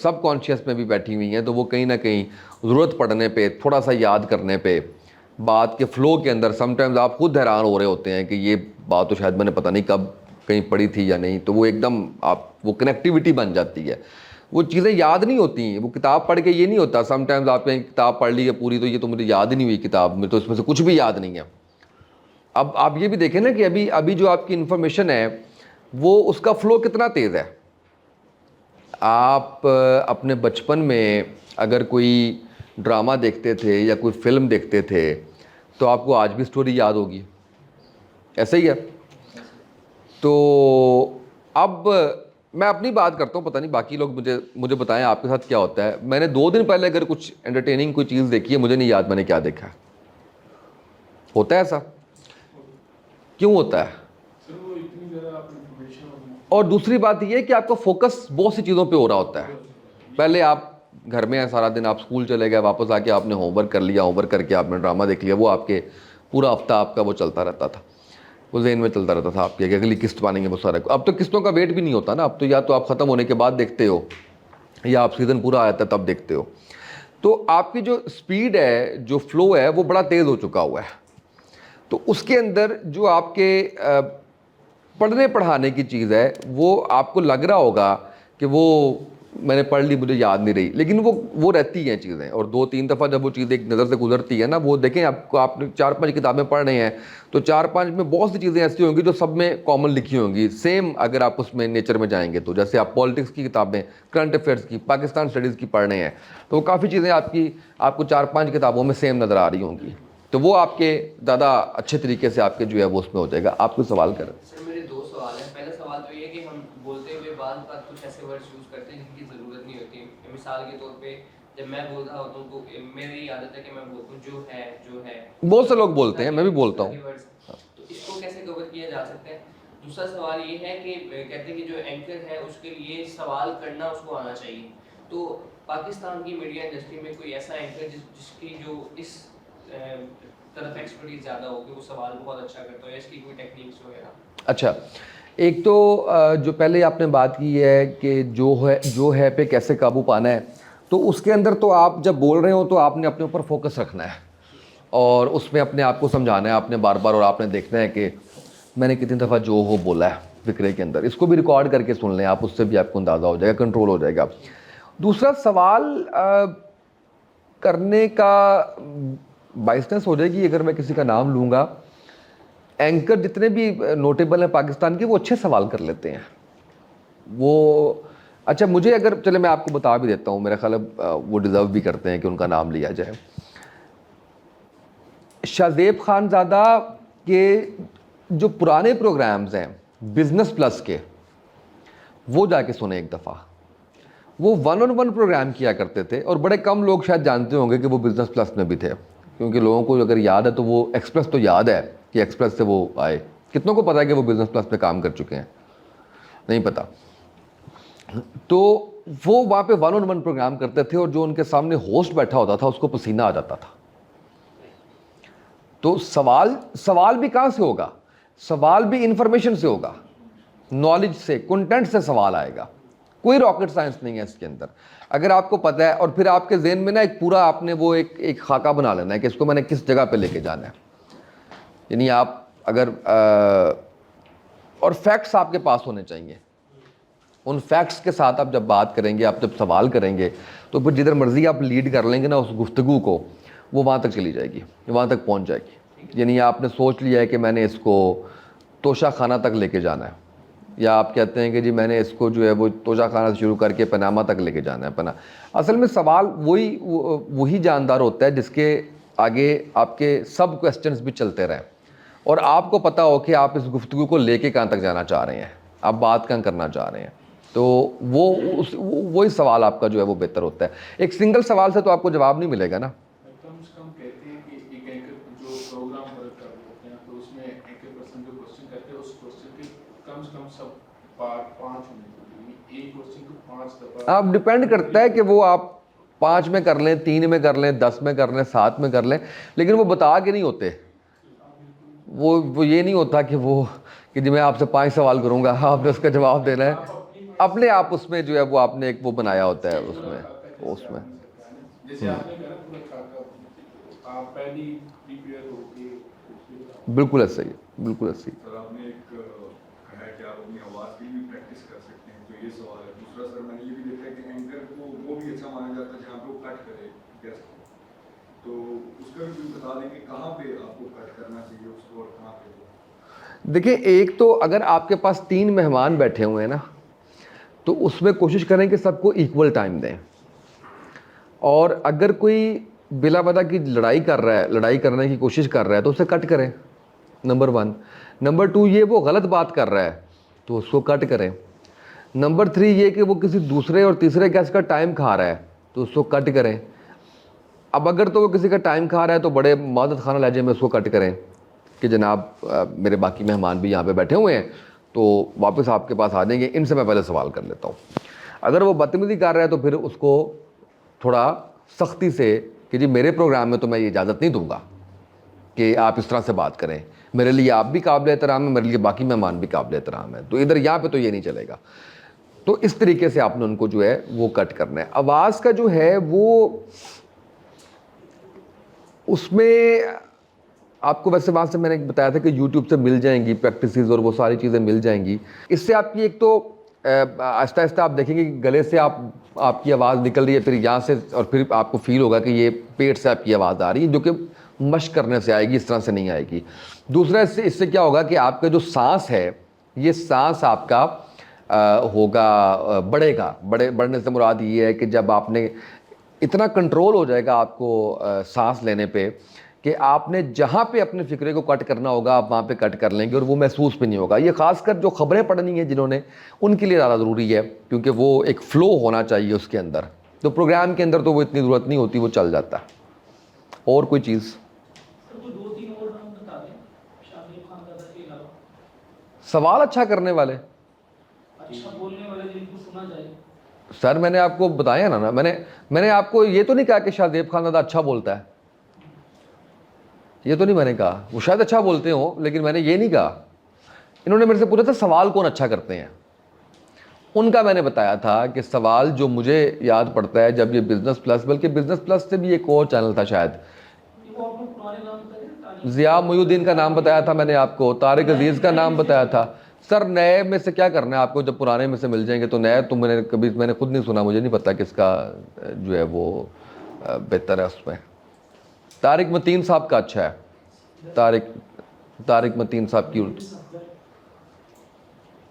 سب کانشیس میں بھی بیٹھی ہوئی ہیں تو وہ کہیں نہ کہیں ضرورت پڑنے پہ, تھوڑا سا یاد کرنے پہ, بات کے فلو کے اندر سم ٹائمز آپ خود حیران ہو رہے ہوتے ہیں کہ یہ بات تو شاید میں نے پتہ نہیں کب کہیں پڑھی تھی یا نہیں, تو وہ ایک دم آپ وہ کنیکٹیوٹی بن جاتی ہے. وہ چیزیں یاد نہیں ہوتی ہیں. وہ کتاب پڑھ کے یہ نہیں ہوتا سم ٹائمز آپ نے کتاب پڑھ لی ہے پوری, تو یہ تو مجھے یاد ہی نہیں ہوئی کتاب میں, تو اس میں سے کچھ بھی یاد نہیں ہے. اب آپ یہ بھی دیکھیں نا کہ ابھی جو آپ کی انفارمیشن ہے وہ اس کا فلو کتنا تیز ہے. آپ اپنے بچپن میں اگر کوئی ڈرامہ دیکھتے تھے یا کوئی فلم دیکھتے تھے تو آپ کو آج بھی سٹوری یاد ہوگی, ایسا ہی ہے. تو اب میں اپنی بات کرتا ہوں, پتہ نہیں باقی لوگ مجھے بتائیں آپ کے ساتھ کیا ہوتا ہے. میں نے 2 دن پہلے اگر کچھ انٹرٹیننگ کوئی چیز دیکھی ہے, مجھے نہیں یاد میں نے کیا دیکھا. ہوتا ہے ایسا؟ کیوں ہوتا ہے؟ اور دوسری بات یہ ہے کہ آپ کا فوکس بہت سی چیزوں پہ ہو رہا ہوتا ہے. پہلے آپ گھر میں ہیں سارا دن, آپ اسکول چلے گئے, واپس آ کے آپ نے ہوم ورک کر لیا, ہوم ورک کر کے آپ نے ڈرامہ دیکھ لیا, وہ آپ کے پورا ہفتہ آپ کا وہ چلتا رہتا تھا, وہ ذہن میں چلتا رہتا تھا آپ کے کہ اگلی قسط پانے گے وہ سارا. اب تو قسطوں کا ویٹ بھی نہیں ہوتا نا, اب تو یا تو آپ ختم ہونے کے بعد دیکھتے ہو یا آپ سیزن پورا آتا ہے تب دیکھتے ہو. تو آپ کی جو اسپیڈ ہے, جو فلو ہے, وہ بڑا تیز ہو چکا ہوا ہے. تو اس کے اندر جو آپ کے پڑھنے پڑھانے کی چیز ہے وہ آپ کو لگ رہا ہوگا کہ وہ میں نے پڑھ لی مجھے یاد نہیں رہی, لیکن وہ رہتی ہیں چیزیں. اور 2-3 دفعہ جب وہ چیز ایک نظر سے گزرتی ہے نا, وہ دیکھیں آپ نے 4-5 کتابیں پڑھ رہے ہیں تو 4-5 میں بہت سی چیزیں ایسی ہوں گی جو سب میں کامن لکھی ہوں گی سیم. اگر آپ اس میں نیچر میں جائیں گے تو جیسے آپ پالیٹکس کی کتابیں, کرنٹ افیئرس کی, پاکستان اسٹڈیز کی پڑھ رہے ہیں تو وہ کافی چیزیں آپ کو 4-5 کتابوں میں سیم نظر آ رہی ہوں گی, تو وہ آپ کے زیادہ اچھے طریقے سے آپ کے جو ہے وہ اس میں ہو جائے گا. آپ کو سوال کریں. سر میرے 2 سوال ہیں. پہلا سوال تو یہ ہے کہ ہم بولتے ہوئے بعض بات کچھ ایسے ورڈز یوز کرتے ہیں جن کی ضرورت نہیں ہوتی. مثال کے طور پہ جب میں بول رہا ہوتا ہوں تو میری عادت ہے کہ میں بولتا ہوں جو ہے. بہت سے لوگ بولتے ہیں, میں بھی بولتا ہوں. تو اس کو کیسے کور کیا جا سکتا ہے؟ دوسرا سوال یہ ہے کہ کہتے ہیں کہ جو اینکر ہے اس کے لیے سوال کرنا اس کو آنا چاہیے. تو پاکستان کی میڈیا انڈسٹری میں کوئی ایسا اینکر جس کی جو اس طرف ایکسپرٹیز زیادہ ہو کہ وہ سوال بہت اچھا کرتا ہے, اس کی کوئی ٹیکنیکس وغیرہ؟ اچھا, ایک تو جو پہلے آپ نے بات کی ہے کہ جو ہے پہ کیسے قابو پانا ہے, تو اس کے اندر تو آپ جب بول رہے ہو تو آپ نے اپنے اوپر فوکس رکھنا ہے اور اس میں اپنے آپ کو سمجھانا ہے آپ نے بار بار, اور آپ نے دیکھنا ہے کہ میں نے کتنی دفعہ جو ہو بولا ہے فکرے کے اندر. اس کو بھی ریکارڈ کر کے سن لیں آپ, اس سے بھی آپ کو اندازہ ہو جائے گا, کنٹرول ہو جائے گا. دوسرا سوال کرنے کا بائسنس ہو جائے گی اگر میں کسی کا نام لوں گا. اینکر جتنے بھی نوٹیبل ہیں پاکستان کے, وہ اچھے سوال کر لیتے ہیں. وہ اچھا مجھے اگر چلے میں آپ کو بتا بھی دیتا ہوں, میرا خیال ہے وہ ڈیزرو بھی کرتے ہیں کہ ان کا نام لیا جائے. شاہزیب خان زادہ کے جو پرانے پروگرامز ہیں بزنس پلس کے, وہ جا کے سنیں ایک دفعہ. وہ 1-on-1 پروگرام کیا کرتے تھے, اور بڑے کم لوگ شاید جانتے ہوں گے کہ وہ بزنس پلس میں بھی تھے, کیونکہ لوگوں کو اگر یاد ہے تو وہ ایکسپریس تو یاد ہے کہ ایکسپریس سے وہ آئے. کتنوں کو پتا ہے کہ وہ بزنس پلس پہ کام کر چکے ہیں؟ نہیں پتا. تو وہ وہاں پہ 1-on-1 پروگرام کرتے تھے, اور جو ان کے سامنے ہوسٹ بیٹھا ہوتا تھا اس کو پسینہ آ جاتا تھا. تو سوال بھی کہاں سے ہوگا؟ سوال بھی انفارمیشن سے ہوگا, نالج سے, کنٹینٹ سے سوال آئے گا. کوئی راکٹ سائنس نہیں ہے اس کے اندر. اگر آپ کو پتہ ہے, اور پھر آپ کے ذہن میں نا ایک پورا آپ نے وہ ایک خاکہ بنا لینا ہے کہ اس کو میں نے کس جگہ پہ لے کے جانا ہے. یعنی آپ اگر اور فیکٹس آپ کے پاس ہونے چاہیے. ان فیکٹس کے ساتھ آپ جب بات کریں گے, آپ جب سوال کریں گے, تو پھر جدھر مرضی آپ لیڈ کر لیں گے نا اس گفتگو کو, وہ وہاں تک چلی جائے گی, وہاں تک پہنچ جائے گی. یعنی آپ نے سوچ لیا ہے کہ میں نے اس کو توشہ خانہ تک لے کے جانا ہے, یا آپ کہتے ہیں کہ جی میں نے اس کو جو ہے وہ توشہ خانہ سے شروع کر کے پاناما تک لے کے جانا ہے. اصل میں سوال وہی جاندار ہوتا ہے جس کے آگے آپ کے سب کویسچنز بھی چلتے رہیں, اور آپ کو پتہ ہو کہ آپ اس گفتگو کو لے کے کہاں تک جانا چاہ رہے ہیں, آپ بات کہاں کرنا چاہ رہے ہیں. تو وہی سوال آپ کا جو ہے وہ بہتر ہوتا ہے. ایک سنگل سوال سے تو آپ کو جواب نہیں ملے گا نا. کم سے کم کہتے ہیں کہ ایک اینکر جو پروگرام ورک کر رہے ہوتے ہیں تو اس میں اینکر پرسن جو کوشچن کرتے ہیں اس کوشچن کے کم سے کم سب 5 ہونے چاہیے. ایک کوشچن کو 5 دفعہ آپ ڈپینڈ کرتا ہے کہ وہ آپ 5 میں کر لیں, 3 میں کر لیں, 10 میں کر لیں, 7 میں کر لیں, لیکن وہ بتا کے نہیں ہوتے. وہ یہ نہیں ہوتا کہ جی میں آپ سے 5 سوال کروں گا, آپ نے اس کا جواب دینا ہے. اپنے آپ اس میں جو ہے وہ آپ نے ایک وہ بنایا ہوتا ہے اس میں جیسے آپ نے کہا پورا خاکہ آپ پہلی پریپیئر ہو کے بالکل ایسا ہی ہے, بالکل ایسا ہی. سر آپ نے ایک کہا ہے کہ آپ اپنی آواز کی بھی پریکٹس کر سکتے ہیں, تو یہ سوال ہے. دوسرا سر میں نے یہ بھی دیکھا ہے کہ اینکر کو وہ بھی اچھا مانا جاتا ہے جہاں پہ وہ کٹ کرے گیسٹ کو, تو اس کا بھی بتا دیں کہ کہاں پہ آپ کو کٹ کرنا چاہیے اس کو اور کہاں پہ. دیکھیں, ایک تو اگر آپ کے پاس 3 مہمان بیٹھے ہوئے ہیں نا, تو اس میں کوشش کریں کہ سب کو ایکول ٹائم دیں. اور اگر کوئی بلا وجہ کی لڑائی کرنے کی کوشش کر رہا ہے تو اسے کٹ کریں, نمبر 1. نمبر 2, یہ وہ غلط بات کر رہا ہے تو اس کو کٹ کریں. نمبر 3, یہ کہ وہ کسی دوسرے اور تیسرے گیسٹ کا ٹائم کھا رہا ہے تو اس کو کٹ کریں. اب اگر تو وہ کسی کا ٹائم کھا رہا ہے تو بڑے معزز خانہ لہجے میں اس کو کٹ کریں کہ جناب میرے باقی مہمان بھی یہاں پہ بیٹھے ہوئے ہیں تو واپس آپ کے پاس آ جائیں گے, ان سے میں پہلے سوال کر لیتا ہوں. اگر وہ بدتمیزی کر رہا ہے تو پھر اس کو تھوڑا سختی سے کہ جی میرے پروگرام میں تو میں یہ اجازت نہیں دوں گا کہ آپ اس طرح سے بات کریں, میرے لیے آپ بھی قابل احترام ہیں, میرے لیے باقی مہمان بھی قابل احترام ہیں, تو ادھر یہاں پہ تو یہ نہیں چلے گا. تو اس طریقے سے آپ نے ان کو جو ہے وہ کٹ کرنا ہے. آواز کا جو ہے وہ اس میں آپ کو ویسے وہاں سے میں نے بتایا تھا کہ یوٹیوب سے مل جائیں گی پریکٹسز اور وہ ساری چیزیں مل جائیں گی. اس سے آپ کی ایک تو آہستہ آہستہ آپ دیکھیں گے کہ گلے سے آپ کی آواز نکل رہی ہے, پھر یہاں سے, اور پھر آپ کو فیل ہوگا کہ یہ پیٹ سے آپ کی آواز آ رہی ہے, جو کہ مشق کرنے سے آئے گی, اس طرح سے نہیں آئے گی. دوسرا اس سے کیا ہوگا کہ آپ کا جو سانس ہے, یہ سانس آپ کا ہوگا بڑھے گا. بڑھنے سے مراد یہ ہے کہ جب آپ نے اتنا کنٹرول ہو جائے گا آپ کو سانس لینے پہ کہ آپ نے جہاں پہ اپنے فکرے کو کٹ کرنا ہوگا آپ وہاں پہ کٹ کر لیں گے, اور وہ محسوس بھی نہیں ہوگا. یہ خاص کر جو خبریں پڑھنی ہیں جنہوں نے, ان کے لیے زیادہ ضروری ہے, کیونکہ وہ ایک فلو ہونا چاہیے اس کے اندر. تو پروگرام کے اندر تو وہ اتنی ضرورت نہیں ہوتی, وہ چل جاتا ہے. اور کوئی چیز سوال اچھا کرنے والے, سر میں نے آپ کو بتایا نا, میں نے آپ کو یہ تو نہیں کہا کہ شاہزیب خان زیادہ اچھا بولتا ہے, یہ تو نہیں میں نے کہا. وہ شاید اچھا بولتے ہوں لیکن میں نے یہ نہیں کہا. انہوں نے میرے سے پوچھا تھا سوال کون اچھا کرتے ہیں, ان کا میں نے بتایا تھا کہ سوال جو مجھے یاد پڑتا ہے جب یہ بزنس پلس, بلکہ بزنس پلس سے بھی ایک اور چینل تھا شاید, ضیاء محی الدین کا نام بتایا تھا میں نے آپ کو, طارق عزیز کا نام بتایا تھا. سر نئے میں سے کیا کرنا ہے آپ کو, جب پرانے میں سے مل جائیں گے تو نئے تو میں نے خود نہیں سنا, مجھے نہیں پتا کس کا جو ہے وہ بہتر ہے اس میں. طارق متین صاحب کا اچھا ہے, طارق متین صاحب کی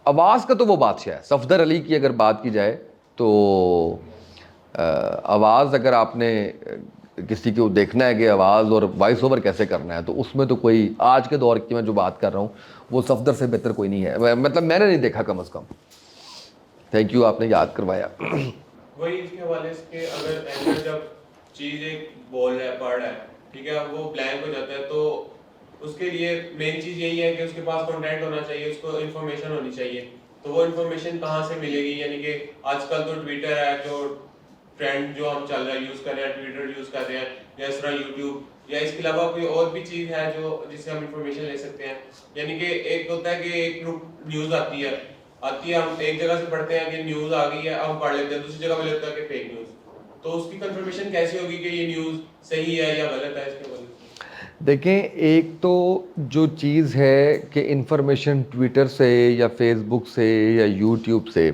آواز کا تو وہ بادشاہ ہے. صفدر علی کی اگر بات کی جائے تو آواز اگر آپ نے کسی کو دیکھنا ہے کہ آواز اور وائس اوور کیسے کرنا ہے, تو اس میں تو کوئی آج کے دور کی میں جو بات کر رہا ہوں وہ صفدر سے بہتر کوئی نہیں ہے, مطلب میں نے نہیں دیکھا کم از کم. تھینک یو آپ نے یاد کروایا. وہی اس کے حوالے سے کہ اگر اینکر جب چیز ایک بول رہا ہے پڑھ رہا ہے ٹھیک ہے اب وہ بلینک ہو جاتا ہے تو اس کے لیے مین چیز یہی ہے کہ اس کے پاس کنٹینٹ ہونا چاہیے, اس کو انفارمیشن ہونی چاہیے. تو وہ انفارمیشن کہاں سے ملے گی؟ یعنی کہ آج کل تو ٹویٹر ہے جو ٹرینڈ جو ہم چل رہا ہے یوز کر رہے ہیں, ٹویٹر یوز کر رہے ہیں, یا اس طرح یوٹیوب, یا اس کے علاوہ کوئی اور بھی چیز ہے جو جس سے ہم انفارمیشن لے سکتے ہیں. یعنی کہ ایک ہوتا ہے کہ ایک نیوز آتی ہے ہم ایک جگہ سے پڑھتے ہیں کہ نیوز آ گئی ہے, ہم پڑھ لیتے ہیں, دوسری جگہ پہ لگتا ہے کہ فیک نیوز. تو اس کی کنفرمیشن کیسے ہوگی کہ یہ نیوز صحیح ہے یا غلط ہے؟ اس کے بارے میں دیکھیں, ایک تو جو چیز ہے کہ انفارمیشن ٹویٹر سے یا فیس بک سے یا یوٹیوب سے,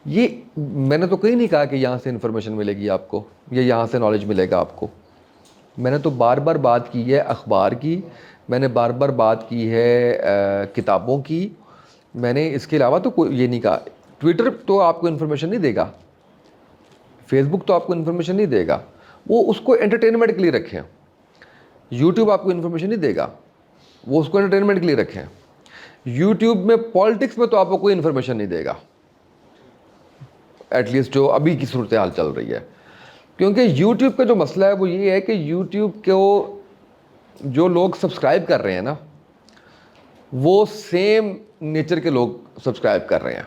یہ میں نے تو کہیں نہیں کہا کہ یہاں سے انفارمیشن ملے گی آپ کو یا یہاں سے نالج ملے گا آپ کو. میں نے تو بار بار بات کی ہے اخبار کی, میں نے بار بار بات کی ہے کتابوں کی, میں نے اس کے علاوہ تو کوئی یہ نہیں کہا. ٹویٹر تو آپ کو انفارمیشن نہیں دے گا, فیس بک تو آپ کو انفارمیشن نہیں دے گا, وہ اس کو انٹرٹینمنٹ کے لیے رکھیں. یوٹیوب آپ کو انفارمیشن نہیں دے گا, وہ اس کو انٹرٹینمنٹ کے لیے رکھیں. یوٹیوب میں پالیٹکس میں تو آپ کو کوئی انفارمیشن نہیں دے گا, ایٹ لیسٹ جو ابھی کی صورتحال چل رہی ہے. کیونکہ یوٹیوب کا جو مسئلہ ہے وہ یہ ہے کہ یوٹیوب کو جو لوگ سبسکرائب کر رہے ہیں نا, وہ سیم نیچر کے لوگ سبسکرائب کر رہے ہیں.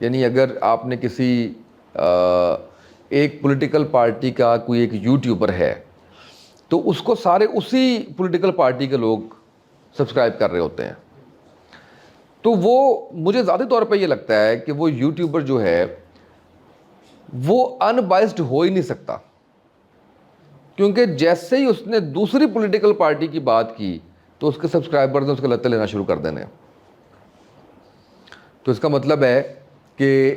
یعنی اگر آپ نے کسی ایک پولیٹیکل پارٹی کا کوئی ایک یوٹیوبر ہے تو اس کو سارے اسی پولیٹیکل پارٹی کے لوگ سبسکرائب کر رہے ہوتے ہیں. تو وہ مجھے ذاتی طور پہ یہ لگتا ہے کہ وہ یوٹیوبر جو ہے وہ ان بائسڈ ہو ہی نہیں سکتا, کیونکہ جیسے ہی اس نے دوسری پولیٹیکل پارٹی کی بات کی تو اس کے سبسکرائبرز نے اس کے لتے لینا شروع کر دینے. تو اس کا مطلب ہے کہ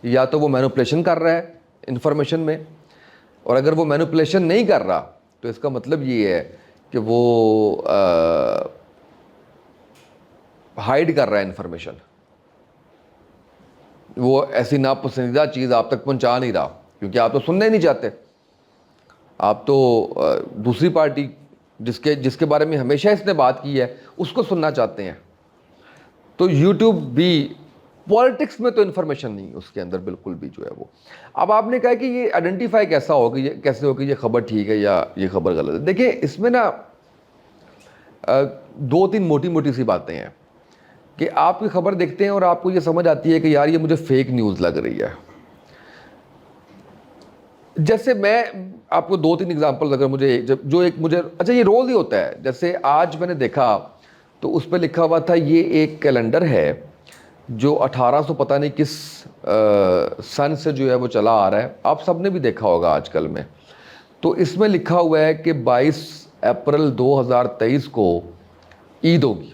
یا تو وہ مینوپولیشن کر رہا ہے انفارمیشن میں, اور اگر وہ مینوپولیشن نہیں کر رہا تو اس کا مطلب یہ ہے کہ وہ ہائیڈ کر رہا ہے انفارمیشن, وہ ایسی ناپسندیدہ چیز آپ تک پہنچا نہیں رہا, کیونکہ آپ تو سننا ہی نہیں چاہتے, آپ تو دوسری پارٹی جس کے بارے میں ہمیشہ اس نے بات کی ہے اس کو سننا چاہتے ہیں. تو یوٹیوب بھی پالیٹکس میں تو انفارمیشن نہیں اس کے اندر بالکل بھی جو ہے وہ. اب آپ نے کہا کہ یہ آئیڈینٹیفائی کیسا ہو کہ یہ کیسے ہو کہ یہ خبر ٹھیک ہے یا یہ خبر غلط ہے. دیکھیں, اس میں نا دو تین موٹی موٹی سی باتیں ہیں کہ آپ کی خبر دیکھتے ہیں اور آپ کو یہ سمجھ آتی ہے کہ یار یہ مجھے فیک نیوز لگ رہی ہے. جیسے میں آپ کو دو تین ایگزامپل اگر مجھے جو ایک مجھے اچھا یہ روز ہی ہوتا ہے, جیسے آج میں نے دیکھا تو اس پہ لکھا ہوا تھا یہ ایک کیلنڈر ہے جو 1800 پتہ نہیں کس سن سے جو ہے وہ چلا آ رہا ہے, آپ سب نے بھی دیکھا ہوگا آج کل میں. تو اس میں لکھا ہوا ہے کہ 22 اپریل 2023 کو عید ہوگی.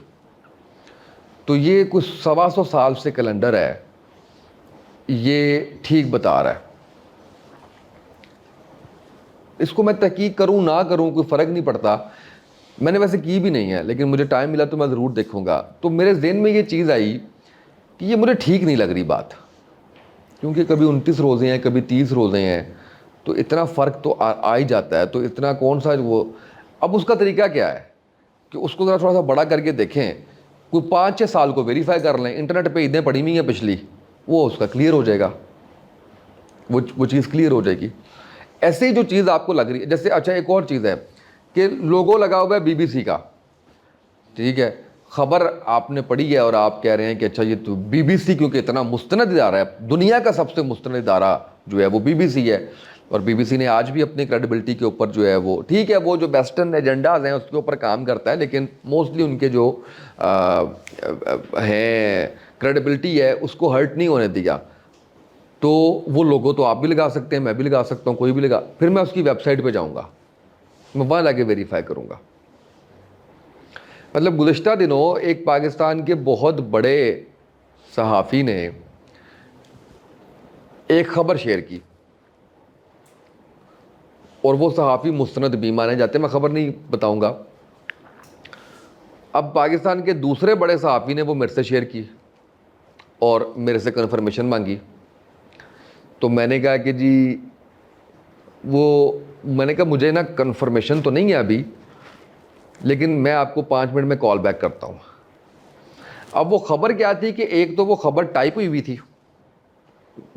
تو یہ کچھ 125 سال سے کیلنڈر ہے, یہ ٹھیک بتا رہا ہے. اس کو میں تحقیق کروں نہ کروں کوئی فرق نہیں پڑتا, میں نے ویسے کی بھی نہیں ہے, لیکن مجھے ٹائم ملا تو میں ضرور دیکھوں گا. تو میرے ذہن میں یہ چیز آئی کہ یہ مجھے ٹھیک نہیں لگ رہی بات, کیونکہ کبھی 29 روزے ہیں کبھی 30 روزے ہیں, تو اتنا فرق تو آ ہی جاتا ہے. تو اتنا کون سا وہ, اب اس کا طریقہ کیا ہے کہ اس کو ذرا تھوڑا سا بڑا کر کے دیکھیں, کوئی 5-6 سال کو ویریفائی کر لیں, انٹرنیٹ پہ عیدیں پڑی ہوئی ہیں پچھلی, وہ اس کا کلیئر ہو جائے گا, وہ چیز کلیئر ہو جائے گی. ایسے ہی جو چیز آپ کو لگ رہی ہے, جیسے اچھا ایک اور چیز ہے کہ لوگو لگا ہوا ہے BBC کا, ٹھیک ہے, خبر آپ نے پڑھی ہے اور آپ کہہ رہے ہیں کہ اچھا یہ تو BBC کیونکہ اتنا مستند ادارہ ہے, دنیا کا سب سے مستند ادارہ جو ہے وہ BBC ہے, اور BBC نے آج بھی اپنی کریڈیبلٹی کے اوپر جو ہے وہ ٹھیک ہے, وہ جو ویسٹرن ایجنڈاز ہیں اس کے اوپر کام کرتا ہے, لیکن موسٹلی ان کے جو ہیں کریڈیبلٹی ہے اس کو ہرٹ نہیں ہونے دیا. تو وہ لوگو تو آپ بھی لگا سکتے ہیں, میں بھی لگا سکتا ہوں, کوئی بھی لگا, پھر میں اس کی ویب سائٹ پہ جاؤں گا, میں وہاں جا کے ویریفائی کروں گا. مطلب گزشتہ دنوں ایک پاکستان کے بہت بڑے صحافی نے ایک خبر شیئر کی, اور وہ صحافی مستند بھی مانے جاتے ہیں, میں خبر نہیں بتاؤں گا. اب پاکستان کے دوسرے بڑے صحافی نے وہ میرے سے شیئر کی اور میرے سے کنفرمیشن مانگی. تو میں نے کہا کہ جی میں نے کہا مجھے نا کنفرمیشن تو نہیں ہے ابھی, لیکن میں آپ کو 5 منٹ میں کال بیک کرتا ہوں. اب وہ خبر کیا تھی کہ ایک تو وہ خبر ٹائپ ہوئی ہوئی تھی,